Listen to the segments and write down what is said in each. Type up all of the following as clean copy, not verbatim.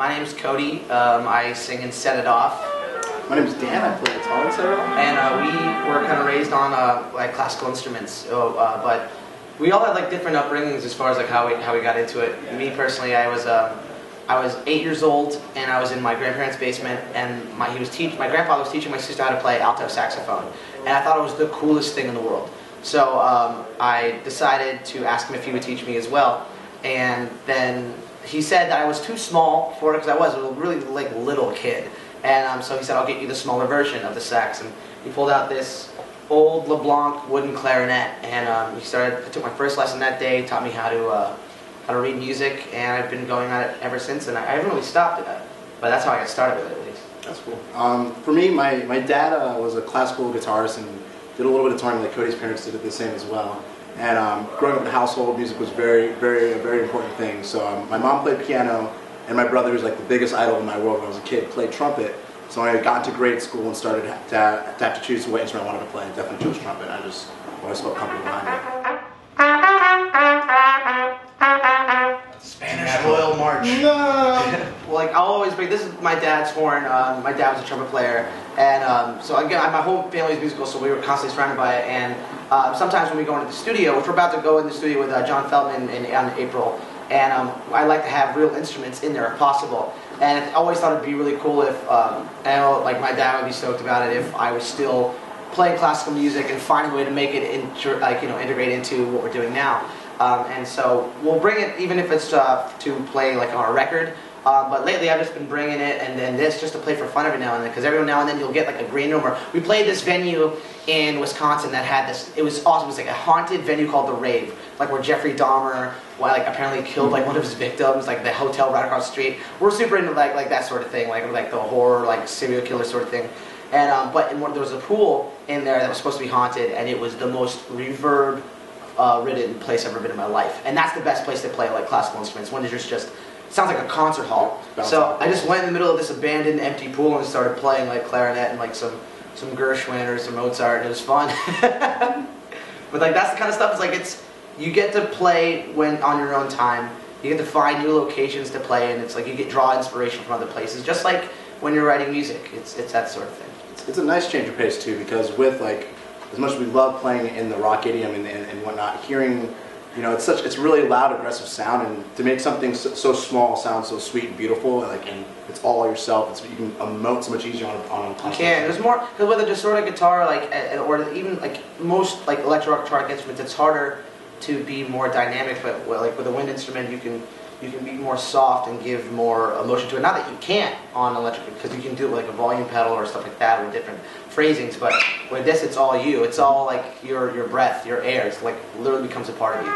My name's Cody. I sing and Set It Off. My name's Dan. I play guitar and Set It Off. And we were kind of raised on like classical instruments, but we all had like different upbringings as far as like how we got into it. Yeah. Me personally, I was 8 years old and I was in my grandparents' basement, and my grandfather was teaching my sister how to play alto saxophone, and I thought it was the coolest thing in the world. So I decided to ask him if he would teach me as well, and then he said that I was too small for it because I was a really like little kid, and so he said, I'll get you the smaller version of the sax, and he pulled out this old LeBlanc wooden clarinet, and I took my first lesson that day, taught me how to read music, and I've been going at it ever since, and I haven't really stopped it, but that's how I got started with it at least. That's cool. For me, my dad was a classical guitarist and did a little bit of touring, like Cody's parents did the same as well. And growing up in the household, music was a very important thing. So my mom played piano, and my brother, who's like the biggest idol in my world when I was a kid, played trumpet. So when I got into grade school and started to have to choose what instrument I wanted to play, I definitely chose trumpet. I just always felt comfortable behind it. Spanish Royal March. No. Well, like I'll always bring. This is my dad's horn. My dad was a trumpet player, and so again, my whole family is musical, so we were constantly surrounded by it. And sometimes when we go into the studio, which we're about to go in the studio with John Feldman in April, and I like to have real instruments in there if possible. And I always thought it'd be really cool if, I know, like my dad would be stoked about it if I was still playing classical music and finding a way to make it integrate into what we're doing now. And so we'll bring it, even if it's to play like on a record. But lately I've just been bringing it and then this just to play for fun every now and then, because every now and then you'll get like a green room. Or we played this venue in Wisconsin that had this, it was awesome, it was like a haunted venue called The Rave, like where Jeffrey Dahmer apparently killed like one of his victims, like the hotel right across the street. We're super into like that sort of thing, like the horror, like serial killer sort of thing. And there was a pool in there that was supposed to be haunted, and it was the most reverb ridden place I've ever been in my life. And that's the best place to play like classical instruments, when there's just sounds like a concert hall. So I just went in the middle of this abandoned empty pool and started playing like clarinet and like some Gershwin or some Mozart, and it was fun. But like that's the kind of stuff, you get to play when on your own time. You get to find new locations to play, and it's like you draw inspiration from other places, just like when you're writing music. It's that sort of thing. It's a nice change of pace too, because with like as much as we love playing in the rock idiom and whatnot, hearing, it's really loud, aggressive sound, and to make something so small sound so sweet and beautiful, and it's all yourself. You can emote so much easier on a You can. There's more, because with a distorted guitar, or even like most like electronic instruments, it's harder to be more dynamic. But like with a wind instrument, you can be more soft and give more emotion to it. Not that you can't on electric, because you can do it with like a volume pedal or stuff like that, or different phrasings. But with this, it's all you. It's all like your breath, your air. It's like literally becomes a part of you.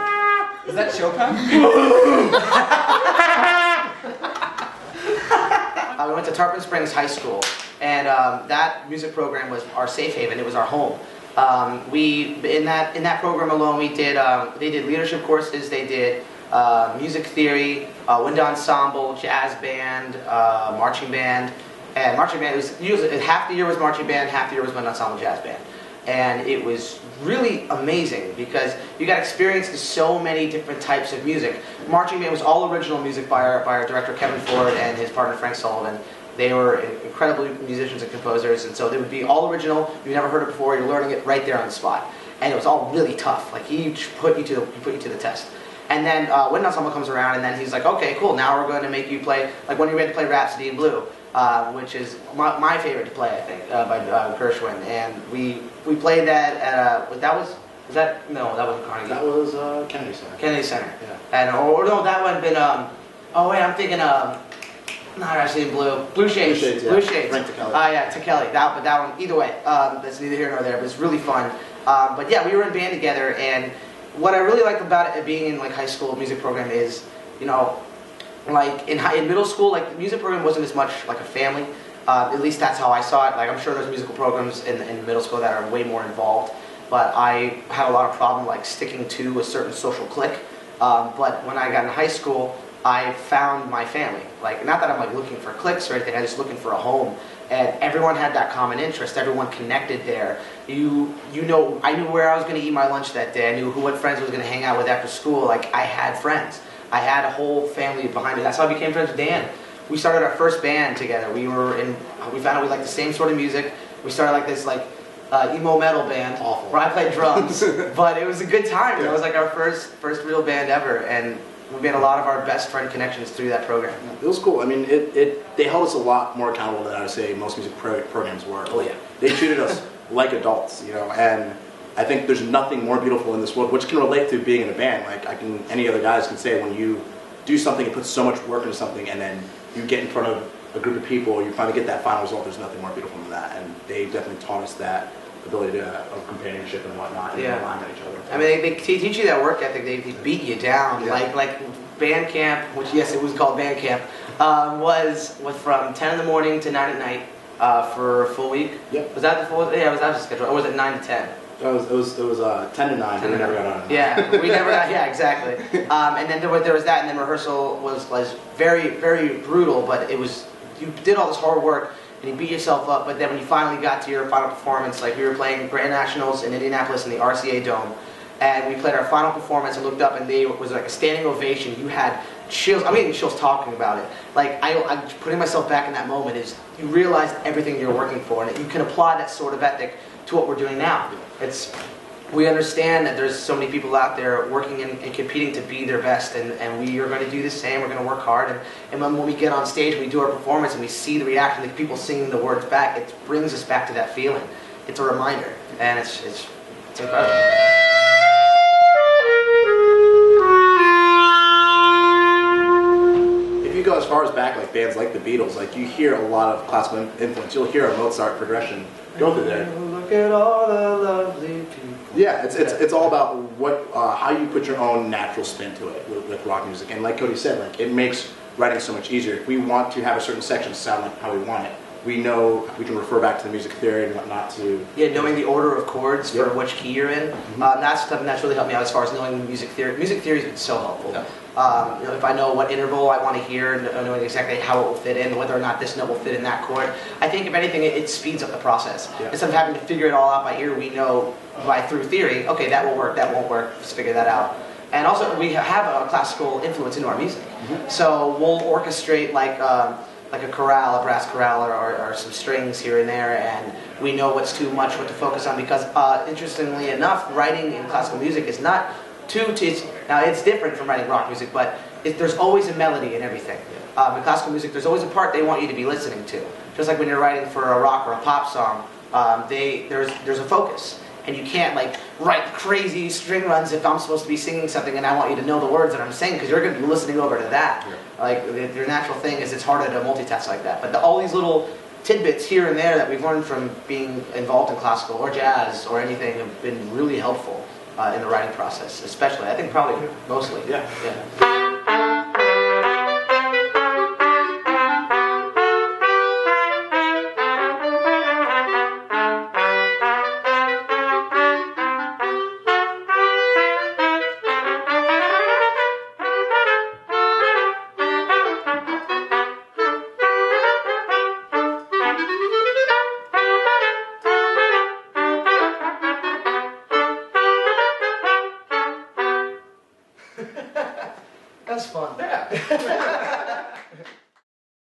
Is that Chopin? We went to Tarpon Springs High School, and that music program was our safe haven. It was our home. In that program alone, they did leadership courses. They did music theory, wind ensemble, jazz band, marching band. And marching band was usually half the year was marching band, half the year was wind ensemble, jazz band. And it was really amazing because you got experience to so many different types of music. Marching band was all original music by our director Kevin Ford and his partner Frank Sullivan. They were incredible musicians and composers, and so they would be all original. You've never heard it before. You're learning it right there on the spot, and it was all really tough. Like he put you to the test. And then wind ensemble comes around, and then he's like, "Okay, cool. Now we're going to make you play like when you ready to play Rhapsody in Blue." Which is my favorite to play, I think, by Gershwin, and we played that at that wasn't Carnegie. That was Kennedy Center. Kennedy Center. Yeah. And that would have been I'm thinking not Rhapsody in Blue. Blue Shades. Blue Shades. Frank Tekeli. Yeah, Tekeli. That one. Either way, that's neither here nor there. But it's really fun. But yeah, we were in band together, and what I really liked about it being in like high school music program is, like in middle school, like the music program wasn't as much like a family. At least that's how I saw it. Like I'm sure there's musical programs in middle school that are way more involved, but I had a lot of problem like sticking to a certain social clique. But when I got in high school, I found my family. Like not that I'm like looking for cliques or anything. I'm just looking for a home, and everyone had that common interest. Everyone connected there. I knew where I was going to eat my lunch that day. I knew what friends I was going to hang out with after school. Like I had friends. I had a whole family behind me. That's how I became friends with Dan. we started our first band together. We found out we liked the same sort of music. We started like this emo metal band. Awful. Where I played drums, but it was a good time. It was like our first real band ever, and we made a lot of our best friend connections through that program. It was cool. I mean, they held us a lot more accountable than I would say most music programs were. Oh yeah. They treated us like adults, you know, and I think there's nothing more beautiful in this world, which can relate to being in a band. Like any other guys can say, when you do something and put so much work into something, and then you get in front of a group of people, you finally get that final result. There's nothing more beautiful than that, and they definitely taught us that ability of companionship and whatnot, and relying on each other. I mean, they teach you that work ethic. They beat you down. Like band camp, which yes, it was called band camp, was from 10 in the morning to 9 at night for a full week. Yep. Was that the full? Yeah, was that the schedule? Or was it 9 to 10? It was 10 to 9. 10 we never got on. Yeah, we never got. Yeah, exactly. And then there was that, and then rehearsal was very, very brutal. But it was, you did all this hard work and you beat yourself up. But then when you finally got to your final performance, like we were playing Grand Nationals in Indianapolis in the RCA Dome, and we played our final performance and looked up, and it was like a standing ovation. You had chills. I'm getting chills talking about it. Like I'm putting myself back in that moment. Is you realize everything you're working for, and you can apply that sort of ethic to what we're doing now. We understand that there's so many people out there working and competing to be their best, and we are going to do the same. We're going to work hard, and when we get on stage, we do our performance, and we see the reaction, the people singing the words back, it brings us back to that feeling. It's a reminder, and it's incredible. If you go as far as back, like bands like the Beatles, like you hear a lot of classical influence. You'll hear a Mozart progression go through there. Look at all the lovely people. Yeah, it's all about how you put your own natural spin to it with rock music. And like Cody said, like it makes writing so much easier. If we want to have a certain section sound like how we want it, we know we can refer back to the music theory and whatnot to... Yeah, knowing the order of chords for which key you're in. That's something that's really helped me out as far as knowing music theory. Music theory has been so helpful. Yeah. You know, if I know what interval I want to hear and knowing exactly how it will fit in, whether or not this note will fit in that chord, I think if anything, it speeds up the process. Yeah. Instead of having to figure it all out by ear, we know through theory, okay, that will work, that won't work, let's figure that out. And also, we have a classical influence into our music. So we'll orchestrate like a chorale, a brass chorale, or some strings here and there, and we know what's too much, what to focus on, because interestingly enough, writing in classical music is not now it's different from writing rock music, but there's always a melody in everything. In classical music, there's always a part they want you to be listening to. Just like when you're writing for a rock or a pop song, there's a focus. And you can't write crazy string runs if I'm supposed to be singing something and I want you to know the words that I'm saying, because you're going to be listening over to that. Yeah. Your natural thing is it's harder to multitask like that. But all these little tidbits here and there that we've learned from being involved in classical or jazz or anything have been really helpful in the writing process, especially. I think probably mostly. Yeah.